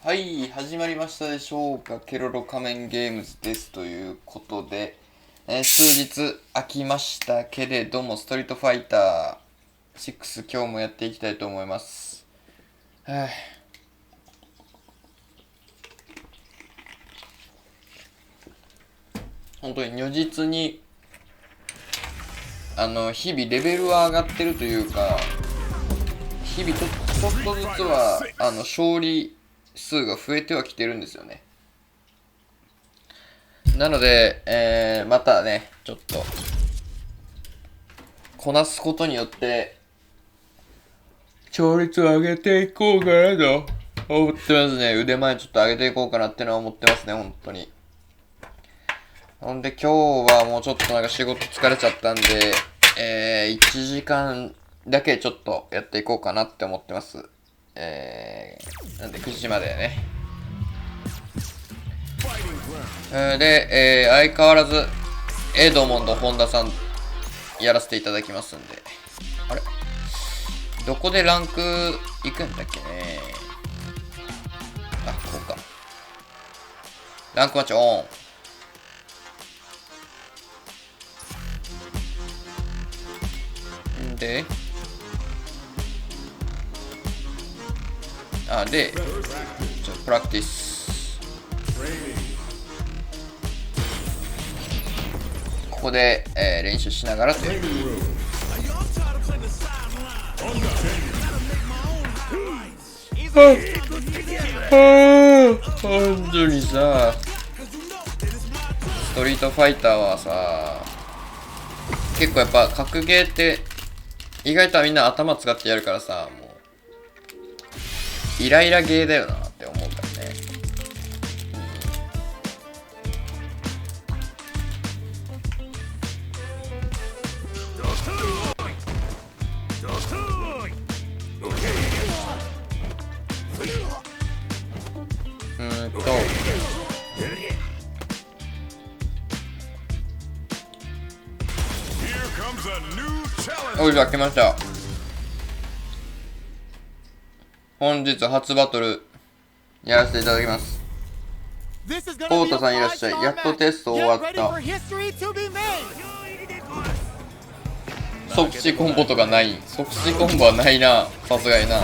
はい、始まりましたでしょうか。ケロロ仮面ゲームズですということで、数日空きましたけれども、ストリートファイター6今日もやっていきたいと思います。本当に如実に日々レベルは上がってるというか、日々ちょっとずつは勝利数が増えてはきてるんですよね。なので、またねちょっとこなすことによって勝率を上げていこうかなと思ってますね。腕前ちょっと上げていこうかなってのは思ってますね、本当に。ほんで今日はもうちょっとなんか仕事疲れちゃったんで、1時間だけちょっとやっていこうかなって思ってます。なんで9時までね。で、相変わらずエドモンド本田さんやらせていただきますんで。あれどこでランク行くんだっけね。あ、ここか。ランクマッチオン。で、で、プラクティス。ここで、練習しながらという。本当にさ、ストリートファイターはさ、結構やっぱ格ゲーって意外とみんな頭使ってやるからさ、もうイライラゲーだよなって思うからね。おい、じゃあ来ました。本日初バトルやらせていただきます。コウタさんいらっしゃい。やっとテスト終わった。即死コンボとかない。即死コンボはないな、さすがにな。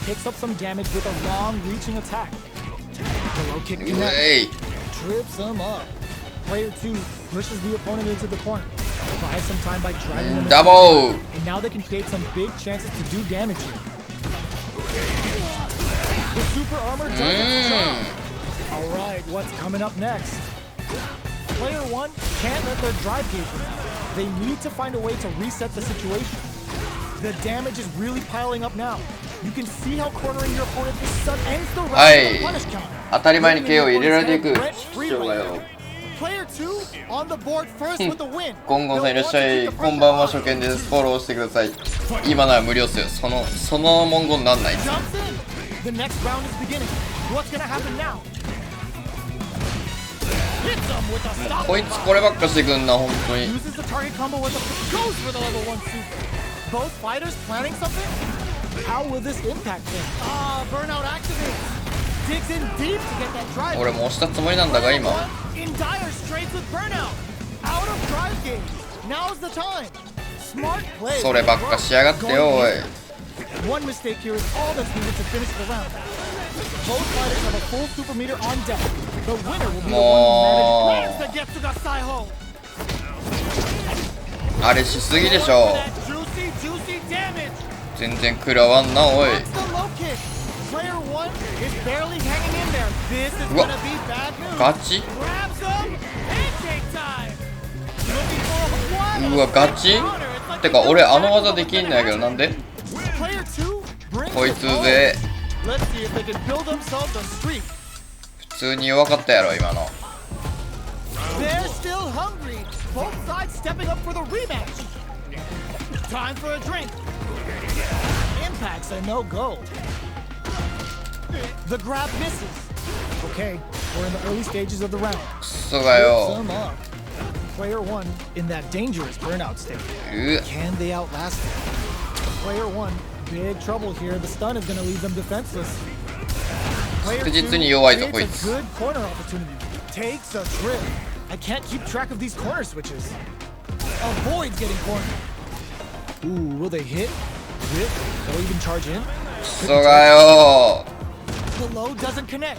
Picks up some damage with a long-reaching attack. The low kick connects. Trips him up. Player 2 pushes the opponent into the corner. Buys some time by driving them double. And now they can create some big chances to do damage here. The super armor does its job. Alright, what's coming up next? Player 1 can't let their drive gauge run out. They need to find a way to reset the situation. The damage is really piling up now. You can see how cornering your opponent ends the round with a punish counter. 当たり前に KO 入れられていく必要がよ。Player 2 on the board first with the win. ゴンゴンさんいらっしゃい。こんばんは、初見です。フォローしてください。今なら無料っすよ。その文言なんない。 The next round is beginning. What's gonna happen now? こいつこればっかしてくんな、本当に。 Uses the target combo with a goes for the level 1 super. Both fighters planning something? How will this impact him? Burnout activates. Digs in deep to get that drive. 俺も押したつもりなんだが今。 In dire straits with burnout. Out of drive gauge. Now's the time. Smart play. そればっかしやがってよ、おい。 One mistake here is all that's needed to finish the round. Both fighters have a full super meter on deck. The winner will be the one who manages to get to the side hole. あれしすぎでしょ。全然食らわんな、おい。うわ、ガチ？うわ、ガチ？てか俺あの技できんのやけど、なんで？こいつで普通に弱かったやろ今の。Both sides stepping up for the rematch. Time for a drink. Impacts a no-go. The grab misses. Okay, we're in the early stages of the round. クソがよ。Player 1 in that dangerous burnout state. うわ Can they outlast it? Player 1, big trouble here. The stun is going to leave them defenseless. Player 確 2 実に弱いぞ creates こい a つ good corner opportunity. Takes a trip. I can't keep track of these corner switches. Avoids getting cornered. Ooh, will they hit? Rip? They'll even charge in. クソがよ The low doesn't connect.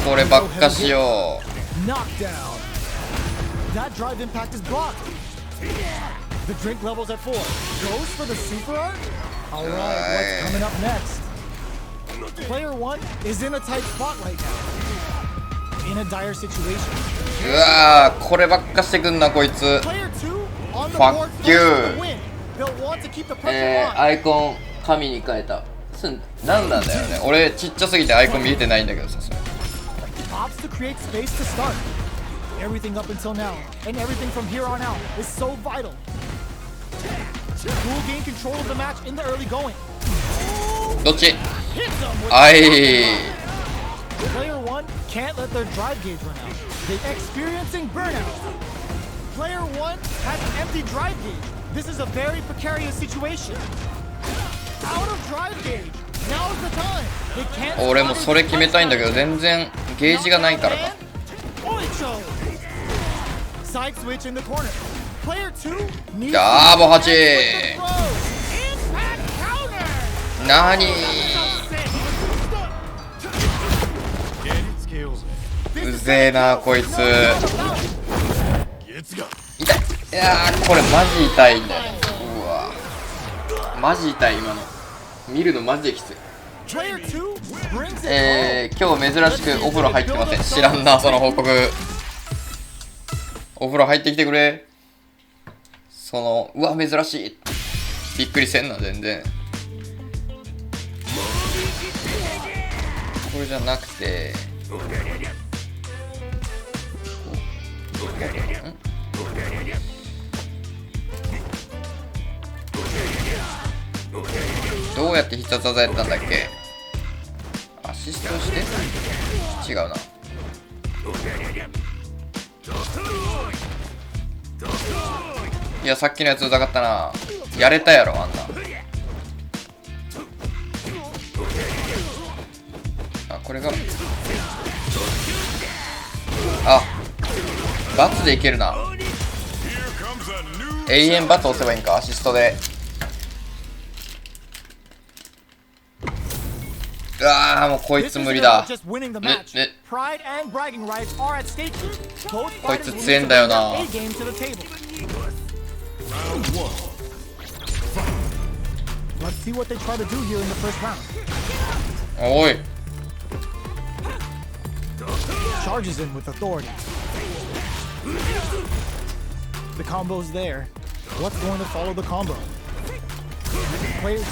こればっかしよ Knockdown. That drive impact is blocked. The drink level's at 4. Goes for the super art? Alright, what's coming up next? Player 1 is in a tight spot right now. In a dire situation. うわーこればっかしてくんなこいつ Player 2 on the Fuck board you. for the win. They'll want to keep the pressure on. アイコン紙に変えたなんなんだよね俺ちっちゃすぎてアイコン見えてないんだけどさそれ Opts to create space to start. Everything up until now, and everything from here on out, is so vital. Who will gain control of the match in the early going? どっち Hits them with あい Player 1 can't let their drive gauge run out. They're experiencing burnout. Player 1 has an empty drive gauge. This is a very precarious situation. Out of drive gauge. Now's the time. They can't 俺もそれ決めたいんだけど全然ゲージがないからか Side switch in the corner. Player 2 needs ダーボ8 Impact counter. なにうぜえなこいつ痛いいやーこれマジ痛いんだよねうわマジ痛い今の見るのマジできついPlayer 2 brings it 今日珍しくお風呂入ってません知らんなその報告お風呂入ってきてくれそのうわ珍しいびっくりせんな全然これじゃなくてどうやって必殺技やったんだっけアシストして違うないやさっきのやつうざかったなやれたやろあんなあこれがあバツでいけるな永遠バツ押せばいいんかアシストでうわーもうこいつ無理だこいつ強えんだよなおいCharges in with authority. The combo's there. What's going to follow the combo? Player 2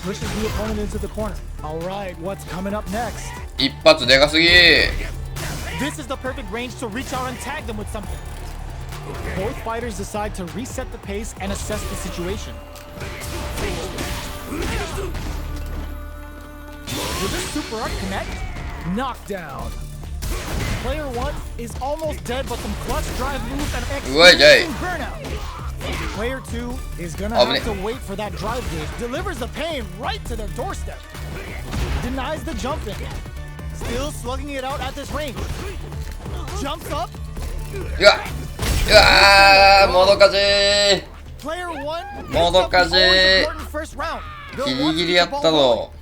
pushes the opponent into the corner. Alright, what's coming up next? 一発でかすぎ This is the perfect range to reach out and tag them with something. Both fighters decide to reset the pace and assess the situation. Will this super art connect? Knockdown. Player 1 is almost dead, but some clutch drive moves and extreme burnout. Player 2 is gonna have to wait for that drive gauge. Delivers the pain right to their doorstep. Denies the jump in. Still slugging it out at this range. Jumps up. うわうわーもどかしい Player 1もどかしい first round. ギリギリやったぞ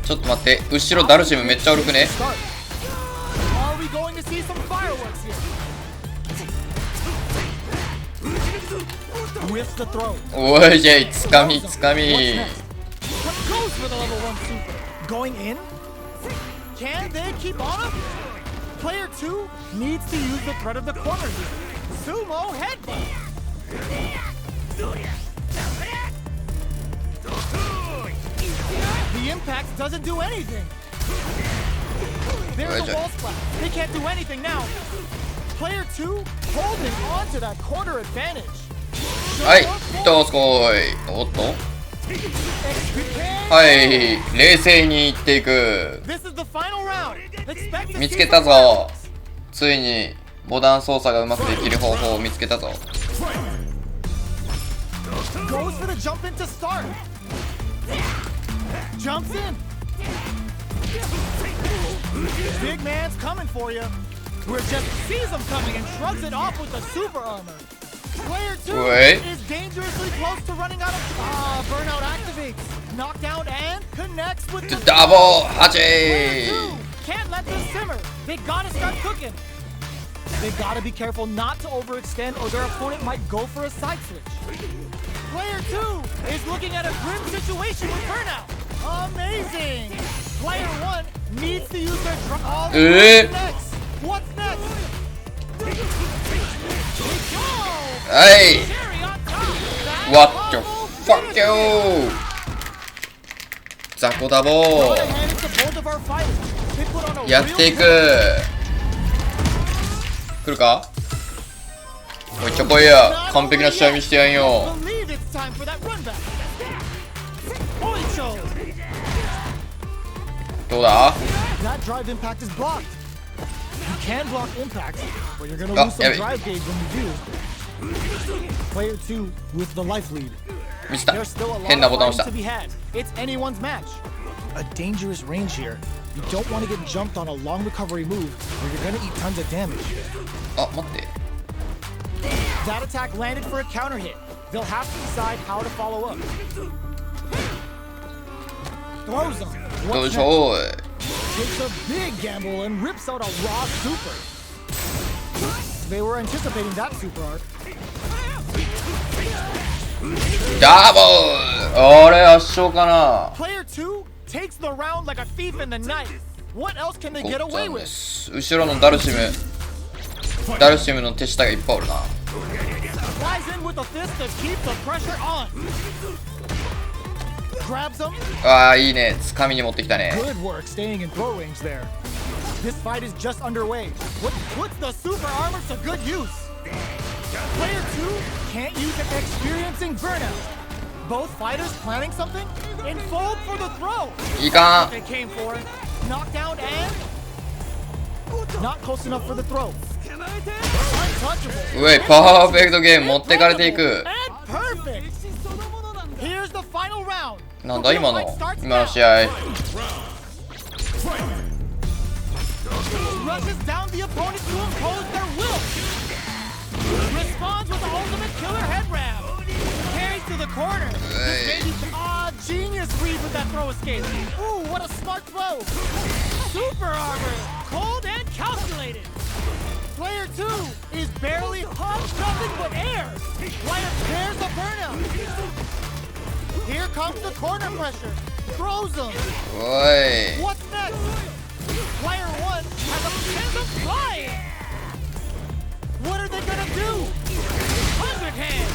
ちょっと待って後ろダルシムめっちゃ悪くね Are we going to see some fireworks here? With the throw. おいじゃいつかみつかみ What goes for the level 1 super? Going in? Can they keep on him? Player 2 needs to use the threat of the corner here. Sumo headbutt. The impact doesn't do anything. There's a wall splat. They can't do anything now. Player 2 holding on to that corner advantage. はいどうすこいおっとはい冷静にいっていく見つけたぞついにモダン操作がうまくできる方法を見つけたぞ。 Goes for the jump in to start. Jumps in. Big man's coming for you. Where just sees him coming and shrugs it off with the super armor. Player 2 is dangerously close to running out of burnout activates. Knockdown and connects with the double Player 2 Hachi. can't let this simmer. They gotta start cooking. They gotta be careful not to overextend or their opponent might go for a side switch. Player 2 is looking at a grim situation with burnout. Amazing! Player 1 needs to use their what's next? What's next? Hey! What the fuck, yo? ザコダボーやっていく。来るか。おいちょこいや、完璧な試合見してやんよ。どうだ。見せた。変なボタン押した。A dangerous range here. You don't want to get jumped on a long recovery move, or you're gonna eat tons of damage. あ、待って。That attack landed for a counter hit. They'll have to decide how to follow up. Throws them. どうでしょう。 Takes a big gamble and rips out a raw super. They were anticipating that super arc. ダボー。俺圧勝かな。 Player 2 takes the round like a thief in the night. What else can they get away with? 後ろのダルシムの手下がいっぱいおるな。Flies in with a fist to keep the pressure on. Grabs him. ああいいね。掴みに持ってきたね。 Good work staying in throw range there. This fight is just underway. What puts the super armor to good use? Player 2 can't use it experiencing burnout. Both fighters planning something? In fold for the throw. いかん。 They came for it. Knockdown and not close enough for the throw. Untouchable. うえパーフェクトゲーム持ってかれていく。 And perfect. Here's the final round. なんだ今の試合。 Rushes down the opponent to impose their will. Responds with the ultimate killer head ram. Carries to the corner. Genius read with that throw escape. Ooh, what a smart throw. Super armor. Cold and calculated. Player 2 is barely hugged nothing but air. Player pairs a burnout. Here comes the corner pressure. Throws him. おい。 What's next? Player 1 has a chance of flying. What are they gonna do? 100 hands.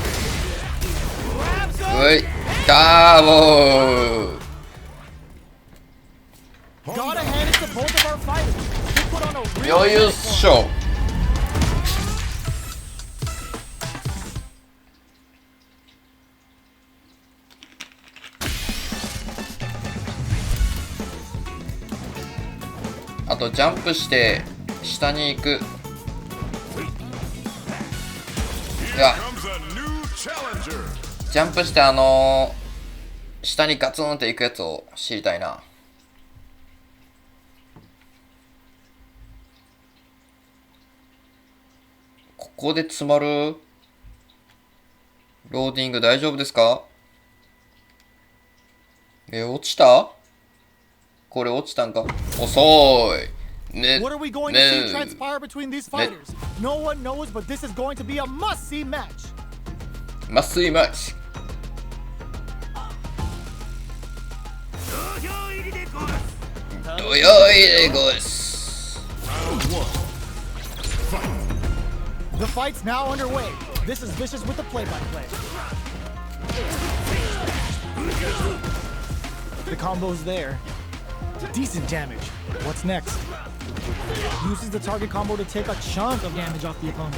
Grabs him. おい。ダーボー。 Gotta hand it to both of our fighters. They put on a real よいしょ。あとジャンプして下に行く。いやジャンプして下にガツンって行くやつを知りたいな。ここで詰まる。ローディング大丈夫ですか。落ちた。これ落ちたんか。遅い。ね。 What are we going to see transpire between these fighters? No one knows, but this is going to be a must-see match. マスイマッチ。土曜入りでごっす。 The fight's now underway. This is Vicious with the play-by-play. The combo's there. Decent damage. What's next? Uses the target combo to take a chunk of damage off the opponent.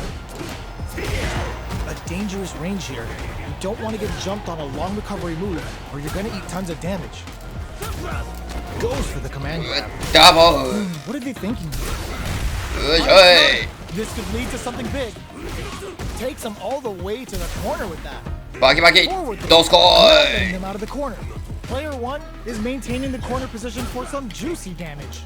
A dangerous range here. You don't want to get jumped on a long recovery move, or you're gonna eat tons of damage. Goes for the command grab. Double. What are they thinking? よいしょい。 This could lead to something big. Takes them all the way to the corner with that. バキバキ Forward どうすこ getting い。 them out of the corner. Player 1 is maintaining the corner position for some juicy damage.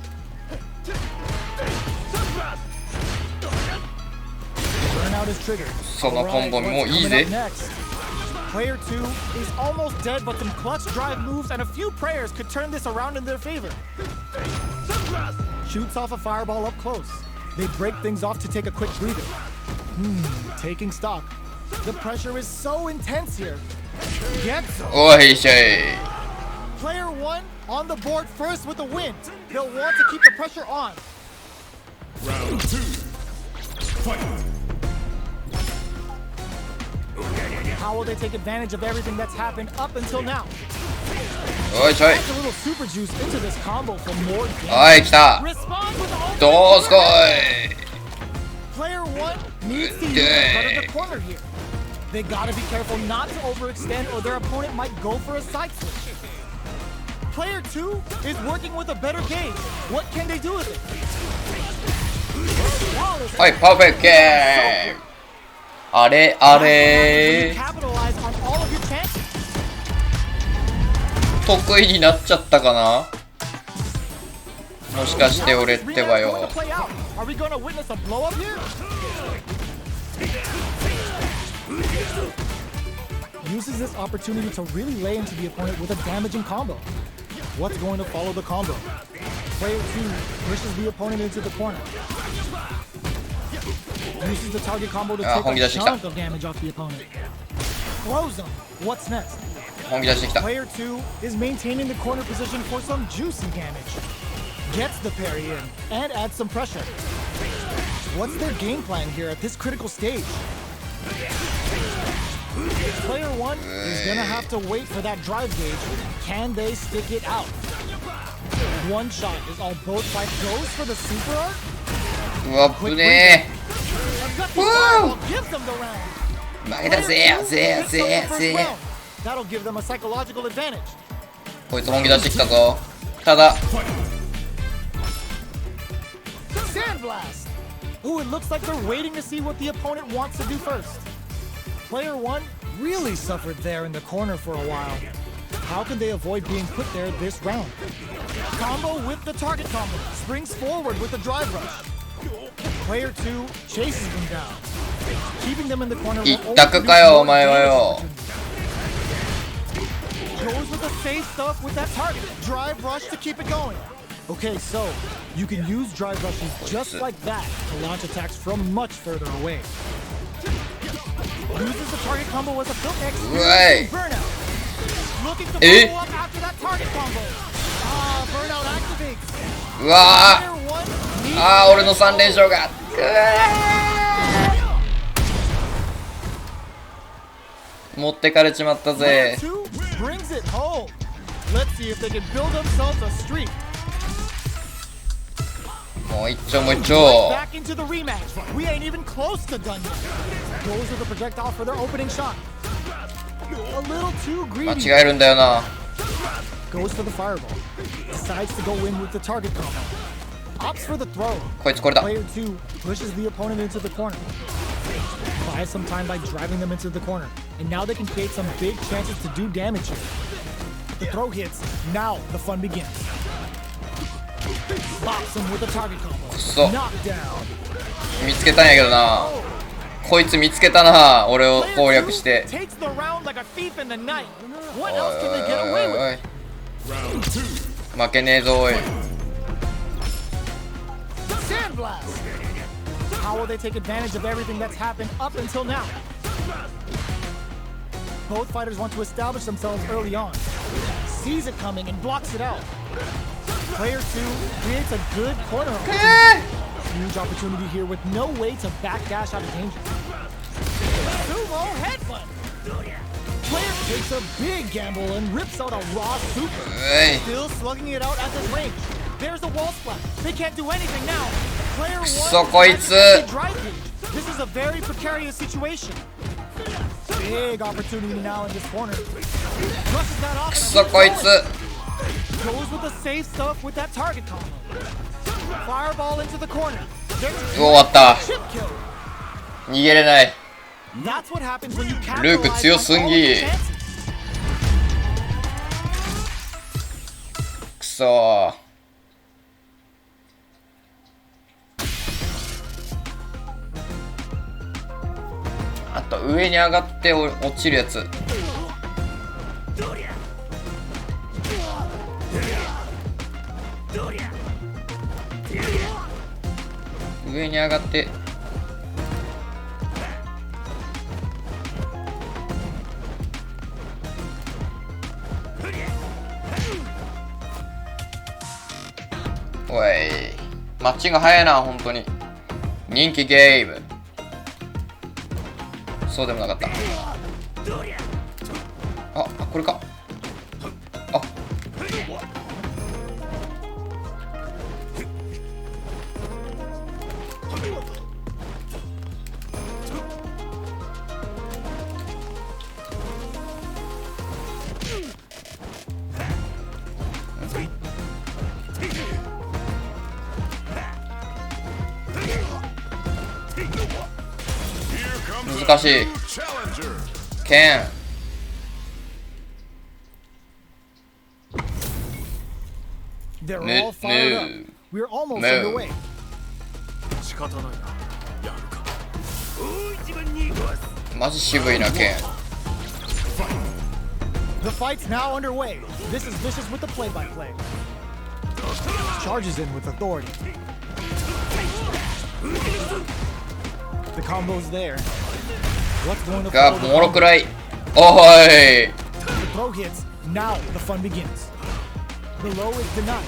Burnout is triggered. そのコンボ Alright, も what's いい coming ぜ up。next? Player 2 is almost dead, but some clutch drive moves and a few prayers could turn this around in their favor. Shoots off a fireball up close. They break things off to take a quick breather. Taking stock. The pressure is so intense here. Gets him. おいしょい。 Player 1 on the board first with a win. They'll want to keep the pressure on. Round 2. Fight. How will they take advantage of everything that's happened up until now? おいしょい。 Adds a little super juice into this combo for more damage. おい来た。 Responds with all どうすこい。 Player 1 needs to use the front of the corner here. They gotta be careful not to overextend or their opponent might go for a side switch. Player 2 is working with a better gauge. What can they do with it? Flawless. はいパーフェクトゲーム。あれあれ Capitalize on all of your chances. 得意になっちゃったかな。もしかして俺ってばよ。 Are we gonna witness a blow up here? Uses this opportunity to really lay into the opponent with a damaging combo. What's going to follow the combo? Player 2 pushes the opponent into the corner. Uses the target combo to take a chunk of damage off the opponent. Throws him. What's next? 本気出してきた。 Player 2 is maintaining the corner position for some juicy damage. Gets the parry in and adds some pressure. What's their game plan here at this critical stage? Player 1 is gonna have to wait for that drive gauge. Can they stick it out? One shot is all both fight goes for the super art. うわぶね A gutsy fireball gives them the round. ー。負けたぜぜぜ First ぜ。 round. That'll give them a psychological advantage. こいつ本気出してきたぞ。ただ Sandblast! Ooh, it looks like they're waiting to see what the opponent wants to do first. Player 1 really suffered there in the corner for a while. How can they avoid being put there this round? Combo with the target combo. Springs forward with the drive rush. Player 2 chases them down. Keeping them in the corner. will 一 only 択 produce かよ more お前は damage よ。 Goes with the safe stuff with that target. Drive rush to keep it going. Okay, so you can use drive rushes just like that to launch attacks from much further away. Uses the target combo as a filter. Right. Burnout. Looking to Eh? follow up after that target combo. Ah, burnout activates. うわ Player 1 needs あ俺の3連勝が。持ってかれちまった Player ぜ。 2 brings it home. Let's see if they can build themselves a streak. もう一丁もう一丁。 Back into the rematch. We ain't even close to done yet. Goes with the projectile for their opening shot. A little too 間 greedy. 違えるんだよな。 Goes for the fireball. Decides to go in with the target combo. Opts for the throw. こいつこれだ。 Player 2 pushes the opponent into the corner. Buys some time by driving them into the corner. And now they can create some big chances to do damage here. The throw hits. Now the fun begins. Bops him with the target combo. そ Knockdown. 見つけたんやけどな。こいつ見つけたな。俺を攻略して。 Takes the round like a thief in the night. お What い else can they get お away い with? おい Round 2. 負けねえぞおい。 Sandblast. How will they take advantage of everything that's happened up until now? Both fighters want to establish themselves early on. Sees it coming and blocks it out. Player 2 creates a good corner. Huge opportunity here with no way to backdash out of danger. Sumo headbutt. Player takes a big gamble and rips out a raw super. うい Still slugging it out at this range. There's a wall splash. They can't do anything now. Player 1 そこいつ has a drive gauge. This is a very precarious situation. Big opportunity now in this corner. Brushes that off く and そこいつ goes with the safe stuff with that target combo. Fireball into the corner. 終わった。逃げれない。 That's what happens when you ルーク capitalize 強 on す all ぎ。 the chances. くそー。あと上に上がって落ちるやつ。上に上がって。おい、マッチング早いな、本当に。人気ゲーム。そうでもなかった。あ、これか。あ、難しい。ケン。They're all fired up. We're almost underway. 仕方ないな。やるか。マジ渋いな、ケン。 The fight's now underway. This is Vicious with the play-by-play. Charges in with authority. The combo's there. What's going to が、 follow the もろく combo? らい。おーい。 The throw hits. Now the fun begins. The low is denied.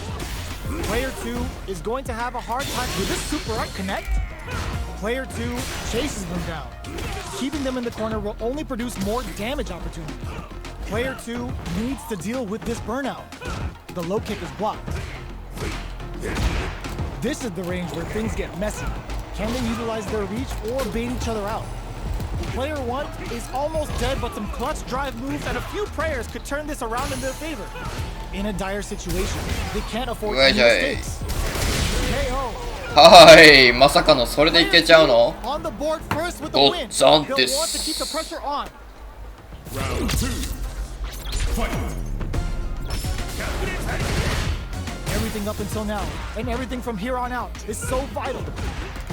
Player 2 is going to have a hard time. Will this super art connect? Player 2 chases them down. Keeping them in the corner will only produce more damage opportunities. Player 2 needs to deal with this burnout. The low kick is blocked. This is the range where things get messy. Can they utilize their reach or bait each other out? Player 1 is almost dead, but some clutch drive moves and a few prayers could turn this around in their favor. In a dire situation, they can't afford any mistakes. KO. はい、まさかのそれでいけちゃうの？ On the board first with the ごっ win. つぁん They'll で want to keep the す。 pressure on. Round 2. Fight. Everything up until now, and everything from here on out, is so vital.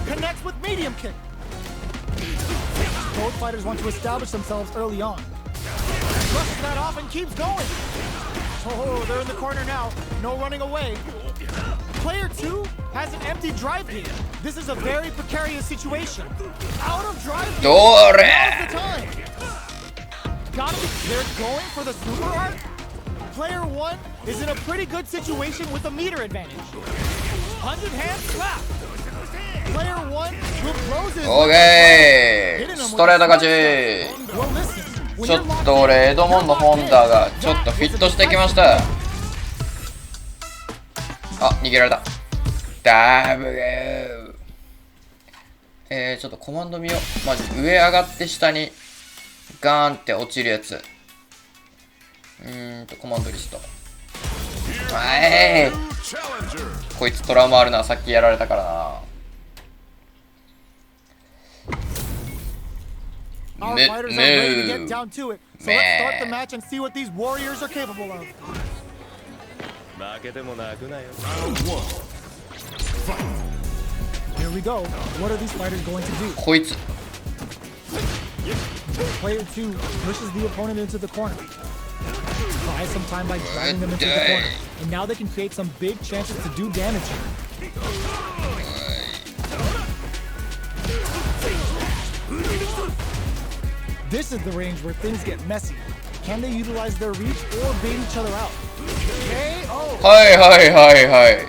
Connects with medium kick. Both fighters want to establish themselves early on. Brushes that off and keeps going. Oh, they're in the corner now. No running away. Player 2 has an empty drive gate. This is a very precarious situation. Out of drive gate. どれ？ Now's the time. Gotta be. They're going for the super art. Player 1 is in a pretty good situation with a meter advantage. 100 hand slap. Player 1 will close his. オーケー。ストレート勝ち。 Well, listen. ちょっと俺エドモンド・ホンダがちょっとフィットしてきました。あ、逃げられた。ダブル。ちょっとコマンド見よう。まず上上がって下にガーンって落ちるやつ。コマンドリスト。こいつトラウマあるな。さっきやられたからな。Our fighters are ready to get down to it. So let's start the match and see what these warriors are capable of. Here we go. What are these fighters going to do? こいつ。 Player 2 pushes the opponent into the corner. Buys some time by driving them into the corner. And now they can create some big chances to do damage here. This is the range where things get messy. Can they utilize their reach or bait each other out? KO. はいはいはいはい。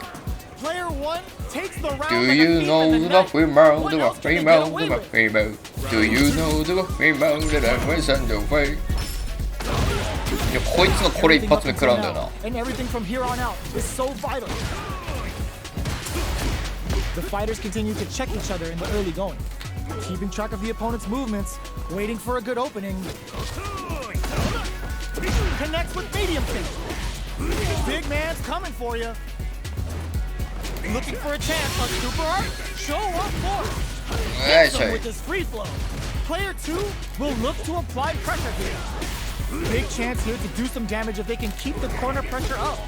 Player 1 takes the round. Do you know the female, the female, the female? Do you know the female that was on the way? いや、こいつのこれ一発目食らうんだよな。 And everything from here on out is so vital. The fighters continue to check each other in the early going, keeping track of the opponent's movements, waiting for a good opening. Connects with medium kick. Big man's coming for you. Looking for a chance on Super Art? Show up for it. よい Hit し them ょ with his free flow. Player 2 will look to apply pressure here. Big chance here to do some damage if they can keep the corner pressure up.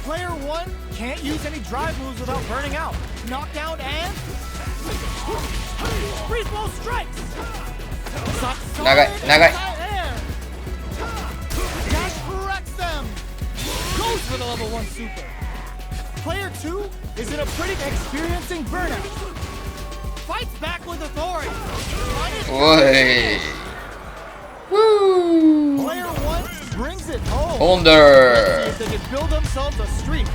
Player 1 can't use any drive moves without burning out. Knockdown and... Free flow strikes! Nagai, nagai. Dash wrecks them! Goes for the level 1 super. Player 2 is in a pretty experiencing burnout. Fights back with authority. おい。Woo! Player 1 brings it home. Thunder! If they can build themselves a streak.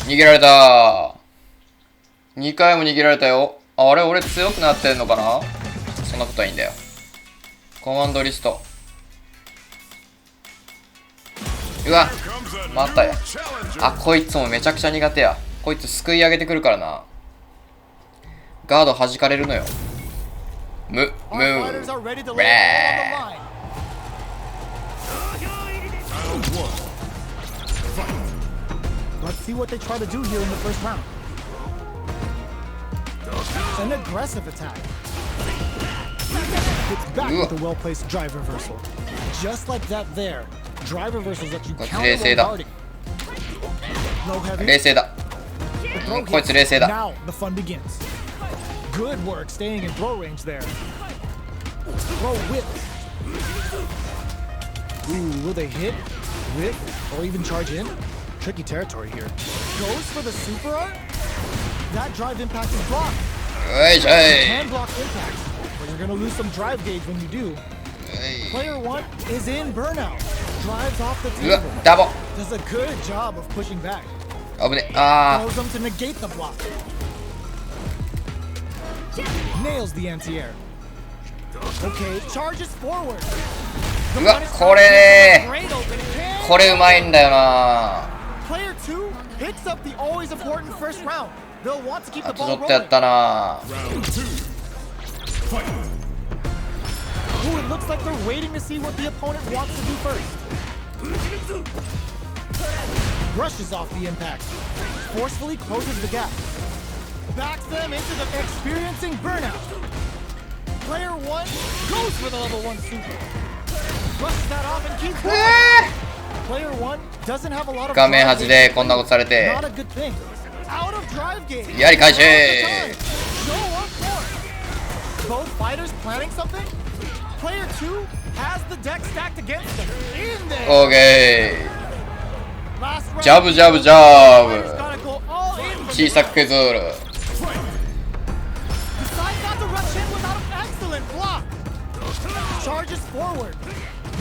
逃げられた。2回も逃げられたよ。あれ、俺強くなってんのかな。そんなことはいいんだよ。コマンドリスト。うわ、待ったよ。あ、こいつもめちゃくちゃ苦手や。こいつすくい上げてくるからな。ガード弾かれるのよ。ムー。Let's see what they try to do here in the first round. An aggressive attack. It's back with the well-placed drive reversal. Just like that there. Drive reversals let you counter while guarding. Low heavy. 冷静だ。こいつ冷静だ。 Now the fun begins. Good work staying in throw range there. Throw whip. Ooh, will they hit, whip, or even charge in? Tricky territory here. Goes for the super art? That drive impact is blocked. よいしょ You い。 can block impact, but you're gonna lose some drive gauge when you do. Player 1 is in burnout. Drives off the うわ table. ダボ。 Does a good job of pushing back. 危ね。あ Throws them to negate the block. Nails the anti-air. Okay, charges forward. ー。うわ、これね。 Great open can. これうまいんだよな。 Player 2 picks up the always important first round. They'll want to keep the あとち ball ょっとやっ rolling. たな。 Ooh, it looks like they're waiting to see what the opponent wants to do first. Brushes off the impact. Forcefully closes the gap. Backs them into the experiencing burnout. Player 1 goes for the level 1 super. Brushes that off and keeps going. Player 1 doesn't have a lot of 画面 drive 端 gauge. でこんなことされて Not a good thing. Out of drive gauge. やり返し Show up for it. Both fighters planning something? Player 2 has the deck stacked against them. In there. オーケ Last ー round. ジャブジャブジャ Fighters ブ gotta go all in for 小 this. さく削る Decides not to rush in without an excellent block. Charges forward.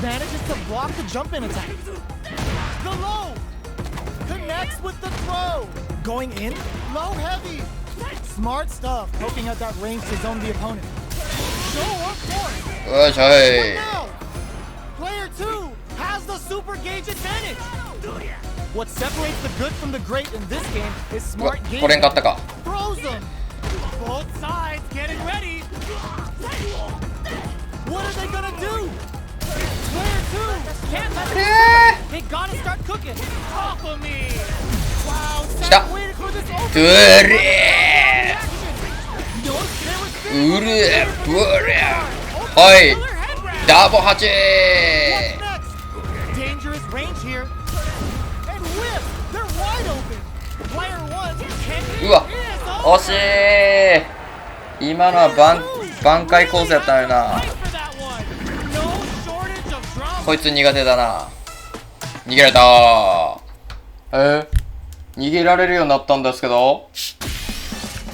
Manages to block the jump in attack. The low. Connects with the throw. Going in. Low heavy. Smart stuff. Poking at that range to zone the opponent. Show up for it. よいしょ But い now, player 2 has the super gauge advantage. What separates the good from the great in this game is うわ smart これ gameplay. んかったか Throws them. Both sides getting ready. What are they gonna do? Player 2 can't let it. They gotta start cooking. Off of me. Wow, Stop. Sam waited for this う open れ action. Notice there was ーうれーうれーはい killer head grab. ダボ8 What's next? Dangerous range here. And whip. They're wide open. Player 1 can うわ is 惜しい今のは挽回コースやったのよな Fight for that one. No shortage of drama. こいつ苦手だな逃げられた逃げられるようになったんですけど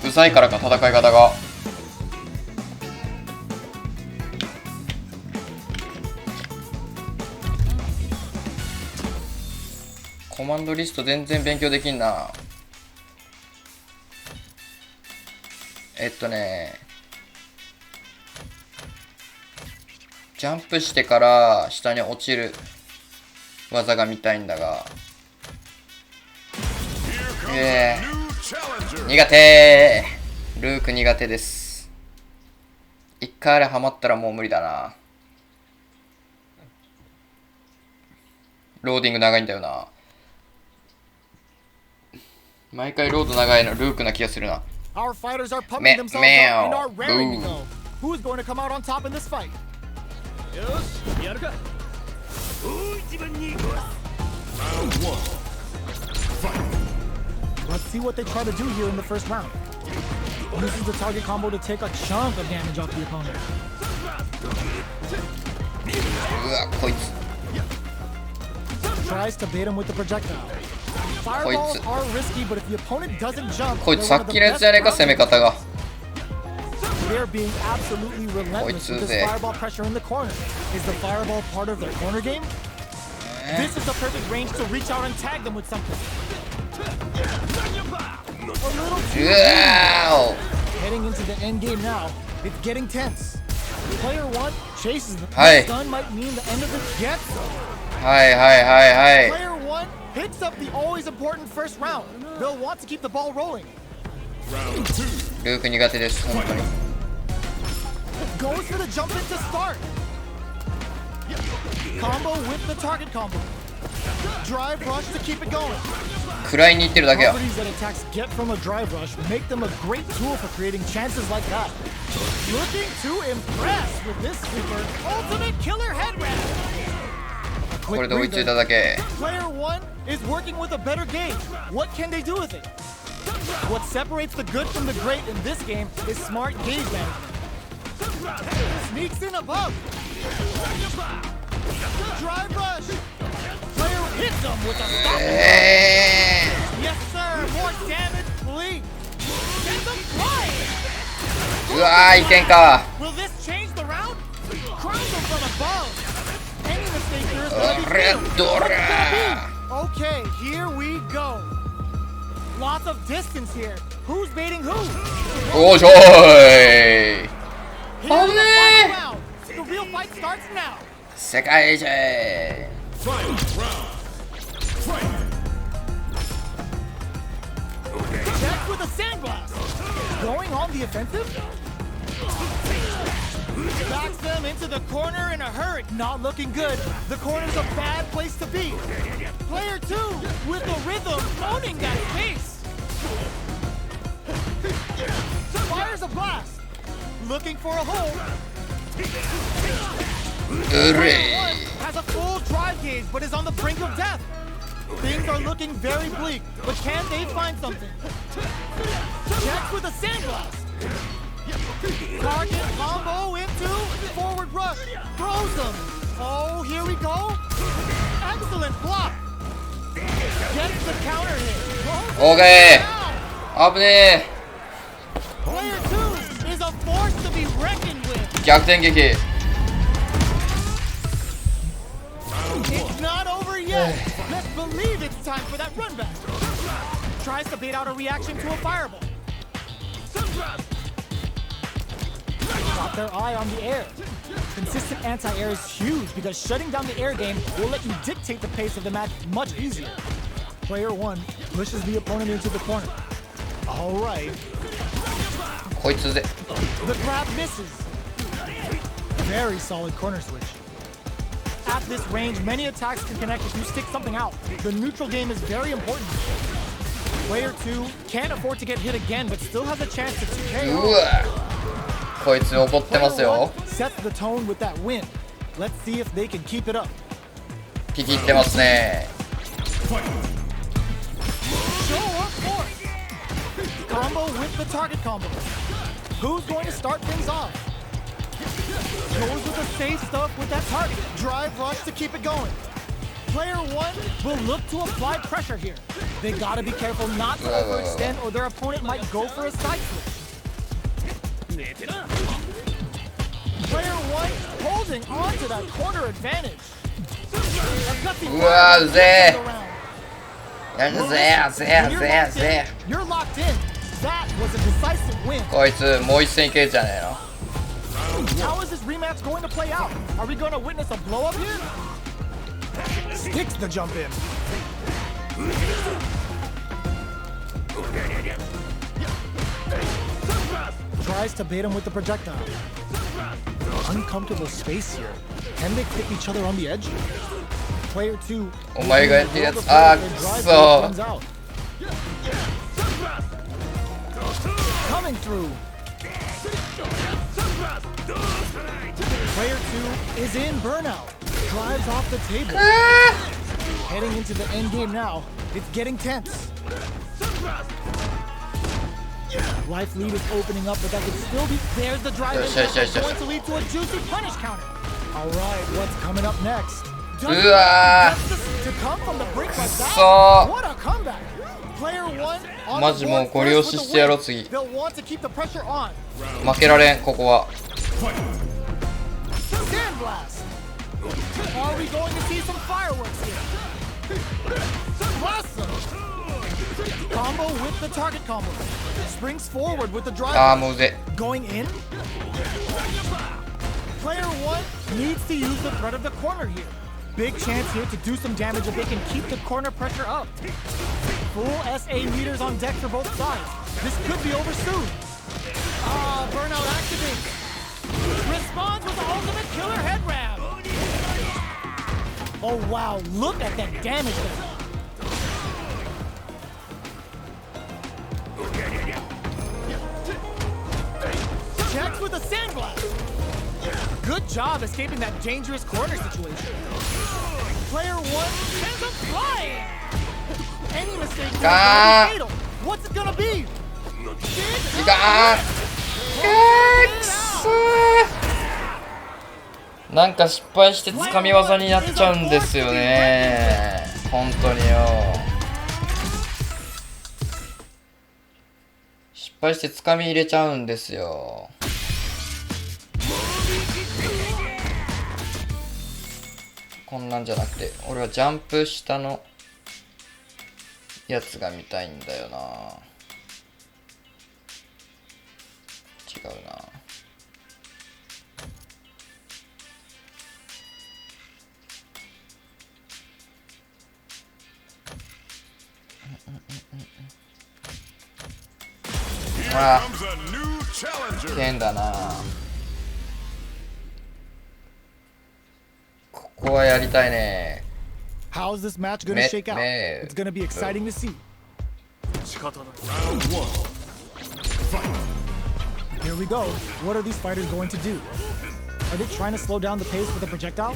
うざいからか戦い方がコマンドリスト全然勉強できんなジャンプしてから下に落ちる技が見たいんだが苦手ルーク苦手です一回あれハマったらもう無理だなローディング長いんだよな毎回ロード長いのルークな気がするな。 Our fighters are pumping themselves up and are raring to Boom. go. Who is going to come out on top in this fight? よしやるか。大一番に行くわ。 Let's see what they try to do here in the first round. Uses the target combo to take a chunk of damage off the opponent. うわこいつ Tries to bait him with the projectile. Fireballs are risky, but if the opponent doesn't jump, こいつさっきのやつじゃねえか攻め方が。 they're being absolutely relentless with this fireball pressure in the corner. Is the fireball part of their corner game? This is the perfect range to reach out and tag them with something. A little too Wow. Heading into the end game now, it's getting tense. Player 1 chases the Hi. stun might mean the end of it gets them. はいはいはいはい。 Player 1 picks up the always important first round. They'll want to keep the ball rolling. ルーク苦手です本当に。 Goes for the jump in to start. Combo with the target combo. Drive rush to keep it going. 食らいに行ってるだけや。 Properties that attacks get from a drive rush make them a great tool for creating chances like that. Looking to impress with this super ultimate killer head wrap. これで追いついただけ。 Player 1 is working with a better gauge. What can they do with it? What separates the good from the great in this game is smart gauge management. Sneaks in above. Drive rush. Player hits them with a stop. Yes, sir. More damage, please. Send them flying. うわーいけんか。 Will this change the round? Crown them from above. Any mistake here is う gonna be わレ fatal. ッドラ Okay, here we go. Lots of distance here. Who's baiting who? ー。おーしょーい。 Here's the final Olé! round. The real fight starts now. 世界一。 Check with a sandblast. Going on the offensive. Backs them into the corner in a hurry. Not looking good. The corner's a bad place to be. Player 2 with the rhythm, owning that space. Fires a blast. Looking for a hole. うれ One has a full drive gauge but is on the brink of death. Things are looking very bleak, but can they find something? Checks with a sandblast. Target combo into forward rush. Throws them. Oh, here we go. Excellent block. Gets the counter hit. OK 危ね Player 2 is a force to be reckoned with. え。逆転劇。 It's not over yet. Let's believe it's time for that run back. Tries to bait out a reaction to a fireball. Got their eye on the air. Consistent anti-air is huge because shutting down the air game will let you dictate the pace of the match much easier. Player 1 pushes the opponent into the corner. All right. こいつで。 The grab misses. Very solid corner switch. At this range, many attacks can connect if you stick something out. The neutral game is very important. Player 2 can't afford to get hit again, but still has a chance to う TKO. わこいつ怒ってます Player よ。 1 sets the tone with that win. Let's see if they can keep it up. ピキってますね。 Show up force. Combo with the target combo. Who's going to start things off? Goes with the safe stuff with that target. Drive rush to keep it going. Player 1 will look to apply pressure here. They gotta be careful not to overextend or their opponent might go for a side switch. Player 1 holding on to that corner advantage. A gutsy うわうぜ around. え。やるぜやぜやぜやぜ。 You're locked in. That was a decisive win. こいつもう一戦いけるじゃねえの。 How is this rematch going to play out? Are we going to witness a blow up here? Sticks the jump in. Tries to bait him with the projectile. Uncomfortable space here. Can they clip each other on the edge? Player 2. お前がやってるやつ。あーくそ。coming through. Player 2 is in burnout. Drives off the table. Heading into the end game now. It's getting tense. Life lead is opening up, but that could still be. There's the drive. It's going to lead to a juicy punish counter. All right, what's coming up next? To come from the brink like that. What a comeback! Player 1 on マジもうゴリ押ししてやろう次。 They'll want to keep the pressure on. 負けられんここは。 Sandblast. Are we going to see some fireworks here? Awesome. Combo with the target combo. Springs forward with the drive. あーもううぜ。 Going in. Player 1 needs to use the threat of the corner here. Big chance here to do some damage if they can keep the corner pressure up. Full SA meters on deck for both sides. This could be over soon. Burnout activates. Responds with the ultimate killer head grab. Oh wow, look at that damage there. Checks with a sandblast. Good job escaping that dangerous corner situation. Player 1 sends him flying. Any mistake will be fatal. What's it gonna be? いかーくそー。なんか失敗してつかみ技になっちゃうんですよね。本当によ。失敗してつかみ入れちゃうんですよ。こんなんじゃなくて、俺はジャンプ下のやつが見たいんだよな。違うな。ああ、変だな。ここはやりたいね。How's this match gonna shake out? It's gonna be exciting to see. Here we go. What are these fighters going to do? Are they trying to slow down the pace with a projectile?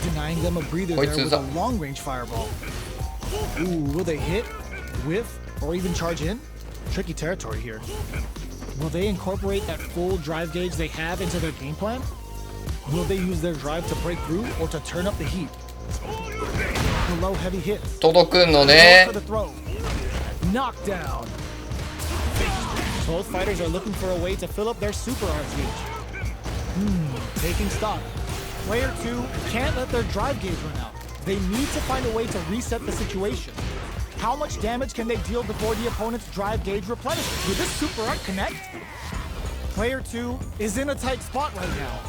Denying them a breather there with a long-range fireball. Ooh, will they hit, whiff, or even charge in? Tricky territory here. Will they incorporate that full drive gauge they have into their game plan? Will they use their drive to break through or to turn up the heat? The low heavy hits. 届くのね。 Knockdown. Both fighters are looking for a way to fill up their super arms gauge. Taking stock. Player 2 can't let their drive gauge run out. They need to find a way to reset the situation. How much damage can they deal before the opponent's drive gauge replenishes? Will this super art connect? Player 2 is in a tight spot right now.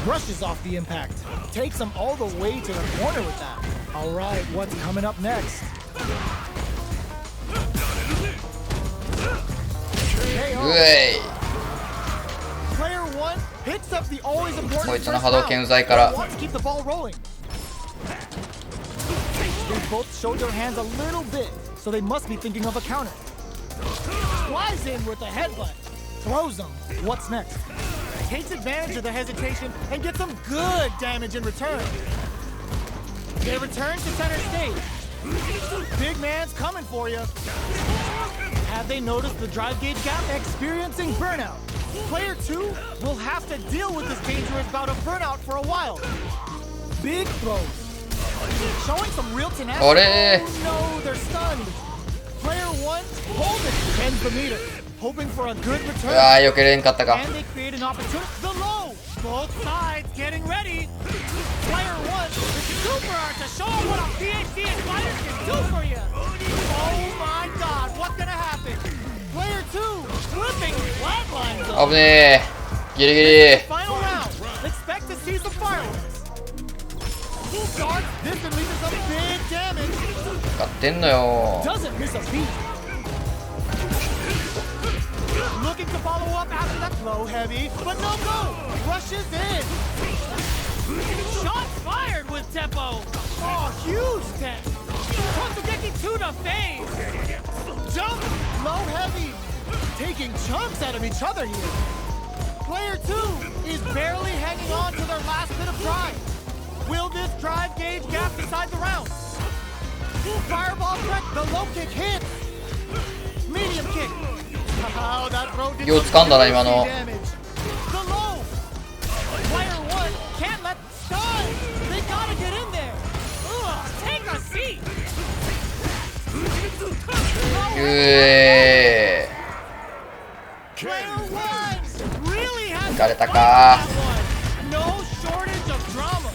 Brushes off the impact. Takes him all the way to the corner with that. All right, what's coming up next? Player 1 hits up the always important こいつの波動拳在から。 wants to keep the ball rolling. They both showed their hands a little bit, so they must be thinking of a counter. Flies in with a headbutt. Throws them. What's next? Takes advantage of the hesitation and gets some good damage in return. They return to center stage. Big man's coming for you. Have they noticed the drive gauge gap? Experiencing burnout. Player 2 will have to deal with this dangerous bout of burnout for a while. Big throws. Showing some real tenacity. Oh no, they're stunned. Player 1 holds it, tends the meter, hoping for a good return. And they create an opportunity. The low. Both sides getting ready. Player 1 with super art to show them what a PhD and fighters can do for you. Oh my God, what's gonna happen? Player 2 flipping flatlines. Final round. Expect to see some fireworks. Starts this and leaves some big damage. Doesn't miss a beat. Looking to follow up after that low heavy, but no go. Rushes in. Shots fired with tempo. Oh, huge tech. Totsugeki 2 the face! Jump! Low heavy! Taking chunks out of each other here. Player 2 is barely hanging on to their last bit of drive. Will this drive gauge gap decide the round? Fireball threat, the low kick hits. Medium kick. Wow, that throw didよう掴んだな今の。 damage. The low. Player 1 can't let stun. They gotta get in there. Ugh, take a seat. Player 1 really has 行かれたか。 no shortage of drama.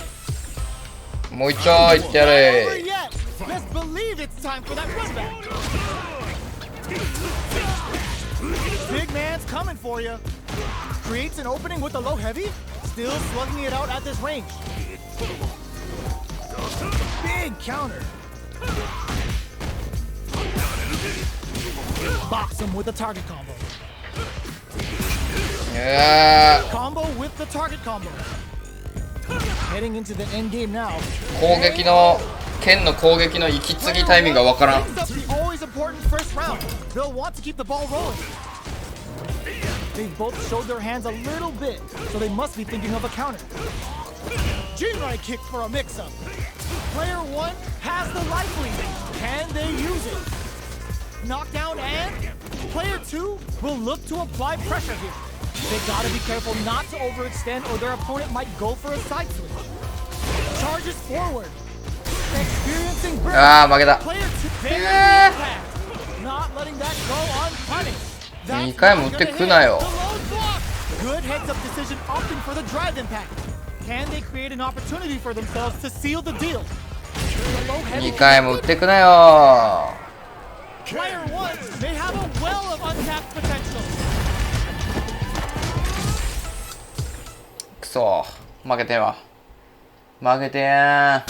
もう一丁いってや Over れ。 yet. Let's believe it's time for that run back. Big man's coming for you. Creates an opening with the low heavy. Still slugging it out at this range. Big counter. Box him with a target combo. うわ Combo with the target combo. Heading into the end game now. 攻撃の剣の攻撃の息継ぎタイミングがわからん。 Brings up the always important first round. They'll want to keep the ball rolling. They've both showed their hands a little bit, so they must be thinking of a counter. G-right kick for a mix-up. Player 1 has the life lead. Can they use it? Knockdown and player 2 will look to apply pressure here. They gotta be careful not to overextend or their opponent might go for a side switch. Charges forward. Experiencing burn. ああ負けた。 Player 2 very impact. Not letting that go unpunished. That's 2回も打ってくなよ。 the low block. Good heads-up decision opting for the drive impact. Can they create an opportunity for themselves to seal the deal? The low heavy 2回も打ってくなよ。 Player 1 may have a well of untapped potential. くそ負けてんわ。負けてやん。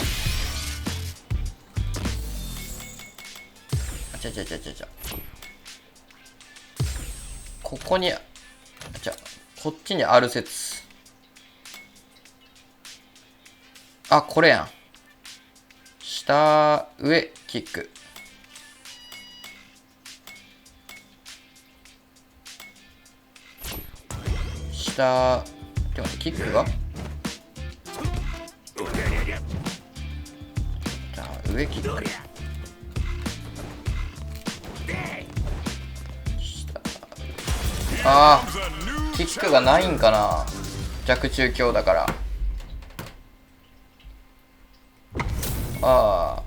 ちゃここにこっちにある説。あこれやん。下上キック。下でもキックがじゃあ上キック。あーキックがないんかな。弱中強だから。あ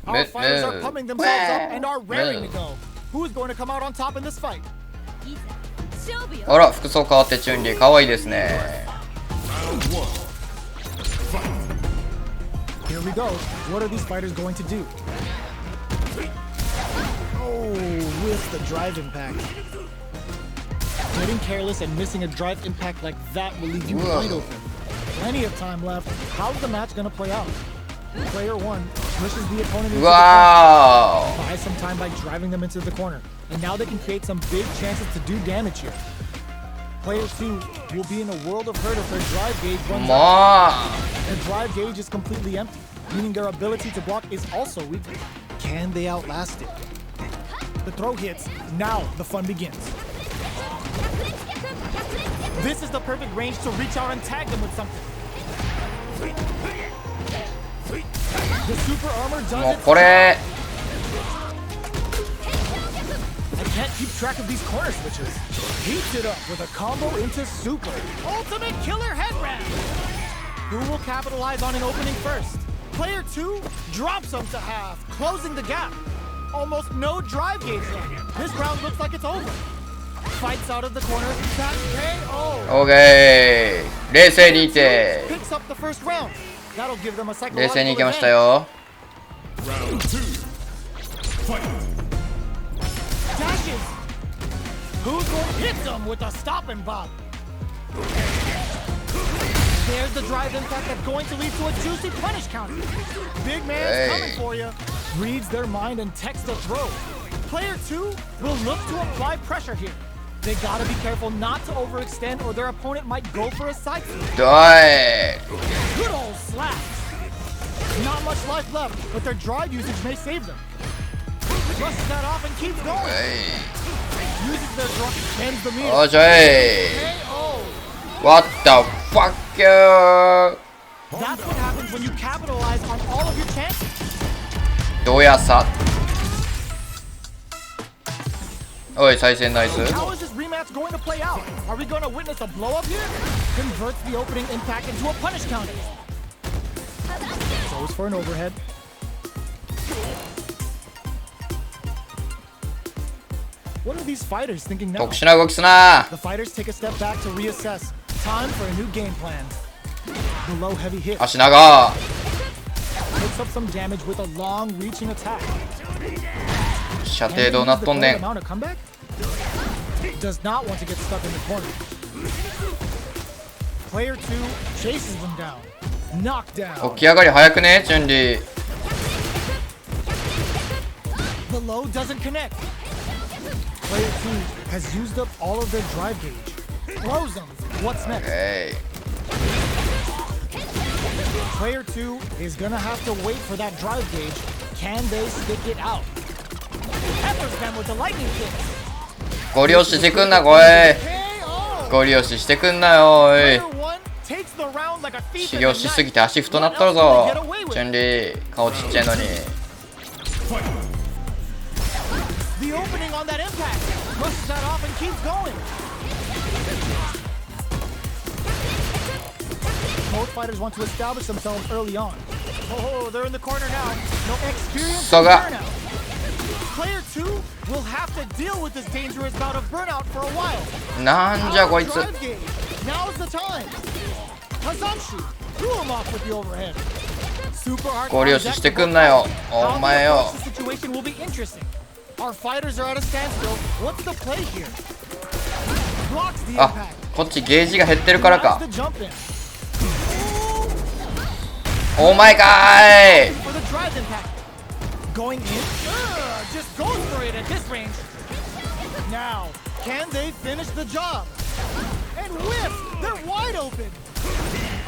あ Our fighters are pumping themselves up and are raring to go. Who is going to come out on top in this fight? あら服装変わってチュンリーかわいいですね。 Here we go. What are these fighters going to do? Oh, with the drive impact. Getting careless and missing a drive impact like that will leave you wide open. Plenty of time left. How's the match going to play out? Player 1 pushes the opponent into the corner. わー Buy some time by driving them into the corner. And now they can create some big chances to do damage here. Player 2 will be in a world of hurt if their drive gauge runs ま out. あ Their drive gauge is completely empty, meaning their ability to block is also weak. Can they outlast it? The throw hits. Now the fun begins. This is the perfect range to reach out and tag them with something. The super armor も does う it. これ I can't keep track of these corner switches. Heats it up with a combo into super. Ultimate killer head wrap. Who will capitalize on an opening first? Player 2 drops him to half, closing the gap. Almost no drive gauge left. This round looks like it's over. Fights out of the corner. That's KO. オーケー冷静にいて Picks up the first round. That'll give them a 冷静 psychological にいきました advantage. よ。 Dashes. Who's going to hit them with a stop and bop? There's the drive impact that's going to lead to a juicy punish counter. Big man's coming for you. Reads their mind and texts the throw. Player 2 will look to apply pressure here. They gotta be careful not to overextend or their opponent might go for a side switch. だい Good old slaps. Not much life left, but their drive usage may save them. Brushes that off and keeps going. Uses their drop, ends the meter. おいちょい KO. What the fuck That's what happens when you capitalize on all of your chances. どうやさおい再戦ナイス How is this rematch going to play out? Are we going to witness a blow up here? Converts the opening impact into a punish counter. Goes for an overhead. What are these fighters thinking now? 特殊な動きすな The fighters take a step back to reassess. Time for a new game plan. The low heavy hit 足長 takes up some damage with a long reaching attack. 射程どうなっとんねん Amount of comeback? Does not want to get stuck in the corner. Player 2 chases them down. Knockdown. 起き上がり早くねチュンリー The low doesn't connect. Player 2 has used up all of their drive gauge. Throws them. What's next? Hey. Player 2 is gonna have to wait for that drive gauge. Can they stick it out? Peppers them with the lightning kick. ご利用ししてくんなこい KO. ご利用ししてくんなよおい Player 1 takes the round like a thief 修 in 行 the しすぎ night. て足太なっとるぞチュンリー顔ちっちゃいのに The opening on that impact. Pushes that off and keeps going. Both fighters want to establish themselves early on. Oh, they're in the corner now. No experience. Soga. Burnout. Player 2 will have to deal with this dangerous bout of burnout for a while. なんじゃこいつ Drive gauge. Now's the time. Hazamshi threw him off with the overhead. Super hard. ご利用ししてくんなよお前よ The situation will be interesting. Our fighters are at a standstill. What's the play here? Blocks the あ impact. こっちゲージが減ってるから Now's か the jump in. お前かーい For the drive impact. Going in. Just goes for it at this range. Now, can they finish the job? And whiff! They're wide open.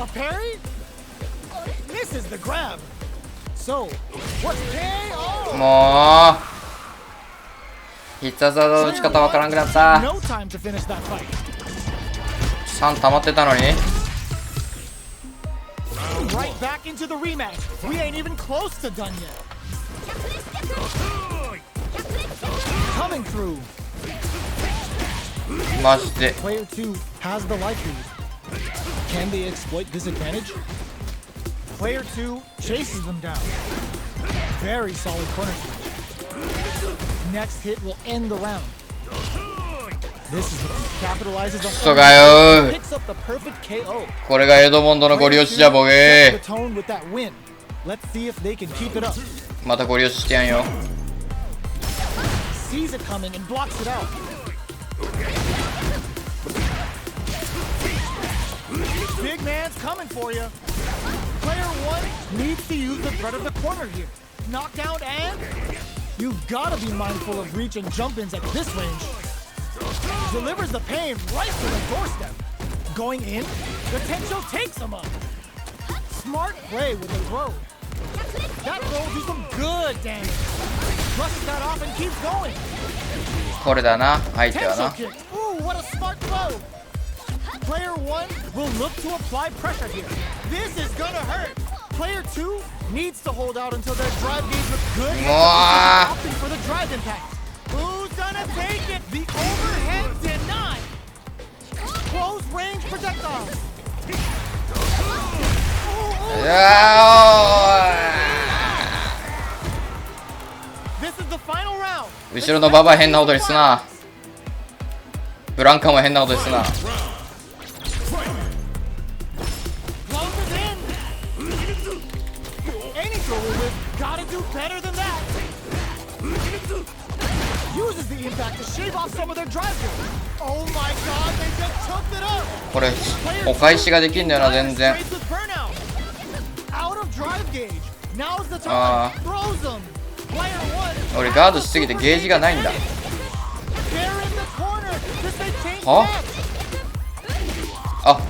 A parry? Misses the grab. So, what's KO? もう必殺技の打ち方わからんくなった No time to finish that fight. 3溜まってたのに Right back into the rematch. We ain't even close to done yet. Coming through. マジで Player 2 has the life lead. Can they exploit this advantage? Player 2 chases them down. Very solid corner switch. Next hit will end the round. This is capitalizes on クソがよ picks up the perfect KO. これがエドモンドのご利用しじゃボ Sets ケ the tone with that win. Let's see if they can keep it up. またご利用ししてやんよ Sees it coming and blocks it out. Big man's coming for you. Player 1 needs to use the threat of the corner here. Knockdown and you've got to be mindful of reach and jump-ins at this range. Delivers the pain right to the doorstep. Going in, the potential takes him up. Smart play with the throw. That throw will do some good damage. Brushes that off and keeps going. これだな相手は Potential な kick. Ooh, what a smart throw. Player 1 will look to apply pressure here. This is gonna hurt. Player 2 needs to hold out until their drive gauge looks good. Opting for the drive impact. Who's gonna take it? The overhead denied. Close range projectile. Ooh, いや This is the final round. 後ろのババア変なことにすなブランカも変なことにすな Closes in. Any throw will whip. Gotta do better than that. Uses the impact to shave off some of their drive gauge. Oh my god, they just choked it up. これお返しができんだよな全然 Trades with burnout. Out of drive gauge. Now's the Ah. time. Throws them. Player 1. 俺ガードしすぎてゲージがないんだ They're in the corner. This may change は that. あ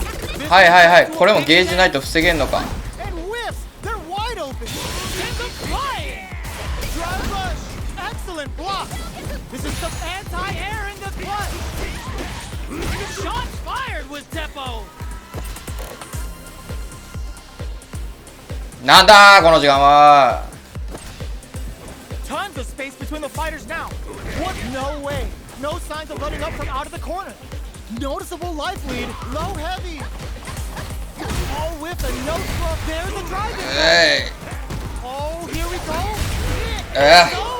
はいはいはいこれもゲージないと防げんのか And whiffs. They're wide open. Sends them flying. Drive rush. Excellent block. This is some anti-air in the clutch. Shots fired with Teppo. なんだこの時間は。 Tons of space between the fighters now. What? No way. No signs of letting up from out of the corner. Noticeable life lead. Low heavy. All with a no throw. There's the drive. えい Oh, here we go. Eh. It's over.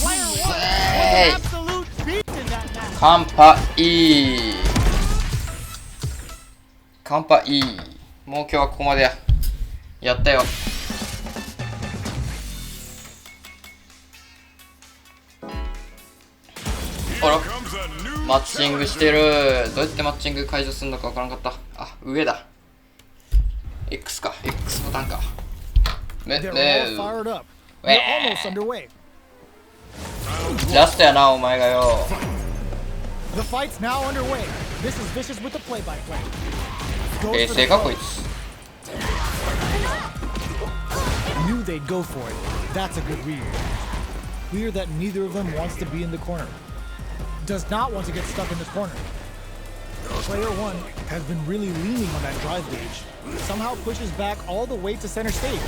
Player one was Hey. an absolute beast in that match. カンパいいカンパいい。もう今日はここまでや。やったよ。あら、マッチングしてる。どうやってマッチング解除するのかわからなかった。あ、上だ。X か。X ボタンか。They're all fired up. We're almost underway. ラストやな、お前がよ。 The fight's now underway. This is Vicious with the play-by-play. 平成かこいつ。 Knew they'd go for it. That's a good read. Clear that neither of them wants to be in the corner. Does not want to get stuck in the corner. Player one has been really leaning on that drive gauge. Somehow pushes back all the way to center stage.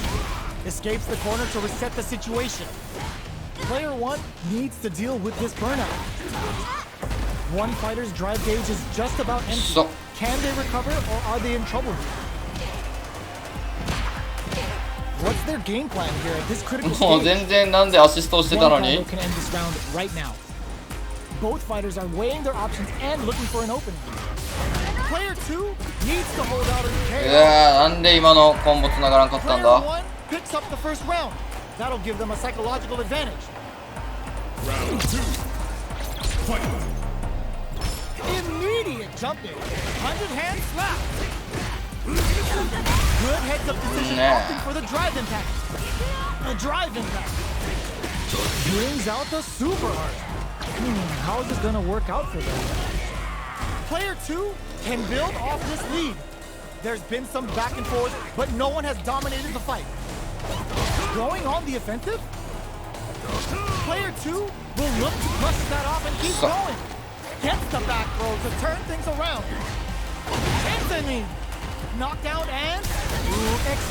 Escapes the corner to reset the situation. Player one needs to deal with this burnout. One fighter's drive gauge is just about empty. So- Can they recover or are they in trouble here? What's their game plan here at this critical もう stage? 全然なんでアシストをしてた One の combo に。 can end this round right now. Both fighters are weighing their options and looking for an opening. Player two needs to hold out in い KO. やー、なんで今のコンボ繋がらんかったん Player だ。 one picks up the first round. That'll give them a psychological advantage. Round 2. Fight. Immediate jumping. 100-hand slap. Good heads-up decision Nah. opting for the drive impact. The drive impact. Brings out the super art. How is this gonna work out for them? Player two can build off this lead. There's been some back and forth, but no one has dominated the fight. Going on the offensive? Player two will look to brush that off and keep going. Gets the back throw to turn things around. Anthony! Knockdown and...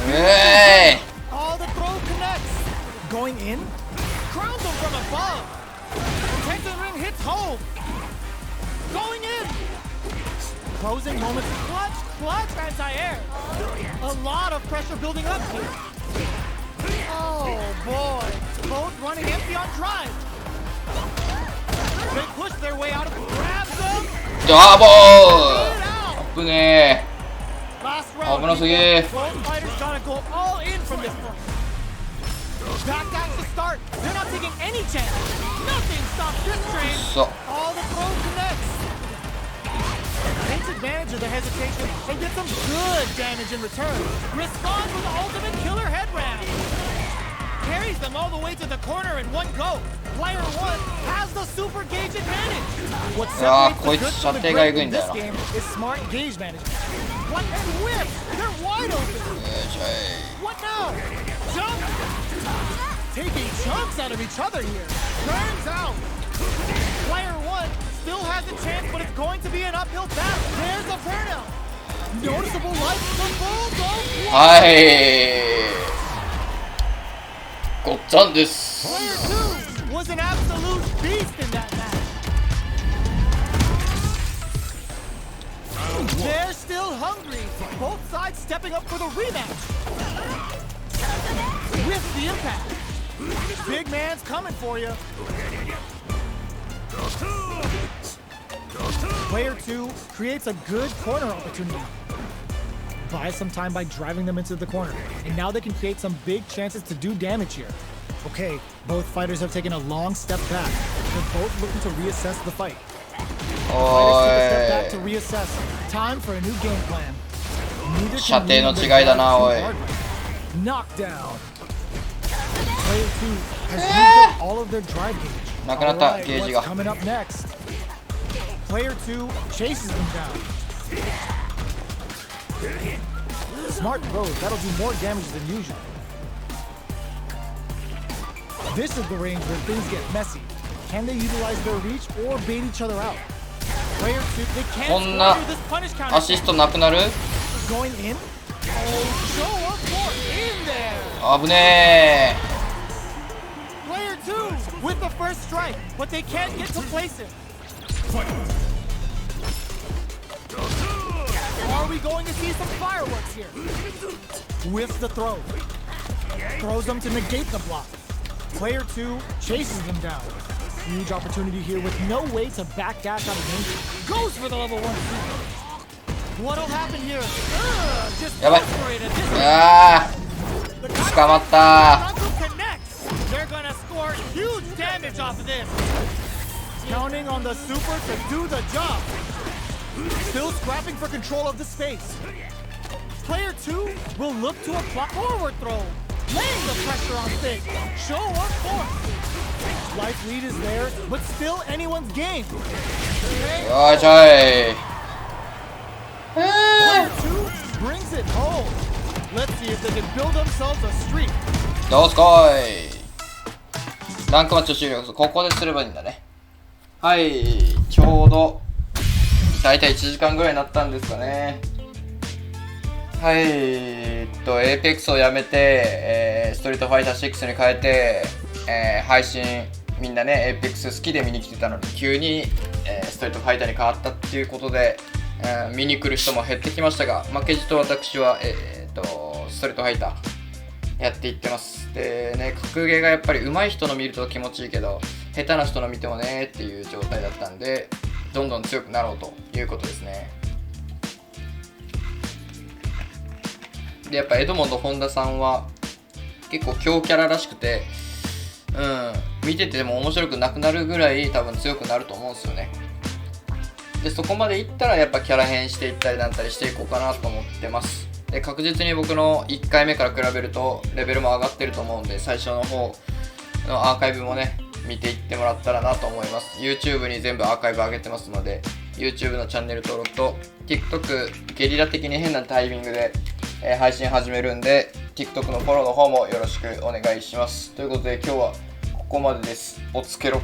Hey! All the throw connects. Going in? Crowns him from above. Tension ring hits home. Going in. Closing moments. Clutch anti-air. A lot of pressure building up here. Oh boy. Both running empty on drive. They push their way out of it. Grabs them. ダボー Get out. アップね Last ー。 round. 危なすぎ Both fighters gotta go all in from this point. Back to start. They're not taking any chance. Nothing stops this train. そう All the throw connects. Takes advantage of the hesitation and gets some good damage in return. Responds with the ultimate killer head ram. Carries them all the way to the corner in one go. Player one has the super gauge advantage. What separates the good from the great in this game is smart gauge management. What and whip! They're wide open. What now? Jump! Taking chunks out of each other here. Turns out. Player one still has a chance, but it's going to be an uphill battle. There's a burnout. Noticeable life from Bulldog. はいごっつぁんです Player two was an absolute beast in that match. They're still hungry. Both sides stepping up for the rematch. With the impact. Big man's coming for you. Player two creates a good corner opportunity. Buys some time by driving them into the corner. And now they can create some big chances to do damage here. Okay, both fighters have taken a long step back. They're both looking to reassess the fight. Fighters take a step back to おい reassess. Time for a new game plan. Neither 射 can 程の lead 違 their いだな guard お too い hard. Knockdown. Player two has used up all of their drive gauge. なくなった Alright, ゲージ what's が coming up next? Player two chases them down. Smart throws, that'll do more damage than usual. This is the range where things get messy. Can they utilize their reach or bait each other out? Player 2, they こ can't んな square this punish ア counter. シストなくなる？ Going in? Oh, show up for in there. 危ね Player 2 with the first strike, but they can't get to place it. Are we going to see some fireworks here? Whiffs the throw. Throws them to negate the block. Player 2 chases them down. Huge opportunity here with no way to back dash out of danger. Goes for the level 1 super. What'll happen here? Just やばい。 desperate at い this. やー、 The 捕まった。 Knuckle connects. They're gonna score huge damage off of this. Counting on the super to do the job. Still scrapping for control of the space. Player 2 will look to apply forward throw. Laying the pressure on Fig. Show up force. Life lead is there, but still anyone's game. よいしょい。Player 2 brings it home. Let's see if they can build themselves a streak. どうすこい。ランクマッチ終了。ここですればいいんだね。はい、ちょうどだいたい1時間ぐらいになったんですかね。はい、エーペックスをやめて、ストリートファイター6に変えて、配信みんなね、エーペックス好きで見に来てたのに急に、ストリートファイターに変わったっていうことで、見に来る人も減ってきましたが、負けじと私は、ストリートファイターやっていってます。でね、格ゲーがやっぱり上手い人の見ると気持ちいいけど、下手な人の見てもねっていう状態だったんで、どんどん強くなろうということですね。で、やっぱエドモンド本田さんは結構強キャラらしくて、見てても面白くなくなるぐらい多分強くなると思うんですよね。で、そこまでいったらやっぱキャラ変していったりなんたりしていこうかなと思ってます。で、確実に僕の1回目から比べるとレベルも上がってると思うんで、最初の方のアーカイブもね見ていってもらったらなと思います。 YouTube に全部アーカイブ上げてますので、 YouTube のチャンネル登録と TikTok ゲリラ的に変なタイミングで、配信始めるんで TikTok のフォローの方もよろしくお願いします。ということで今日はここまでです。おつけろ。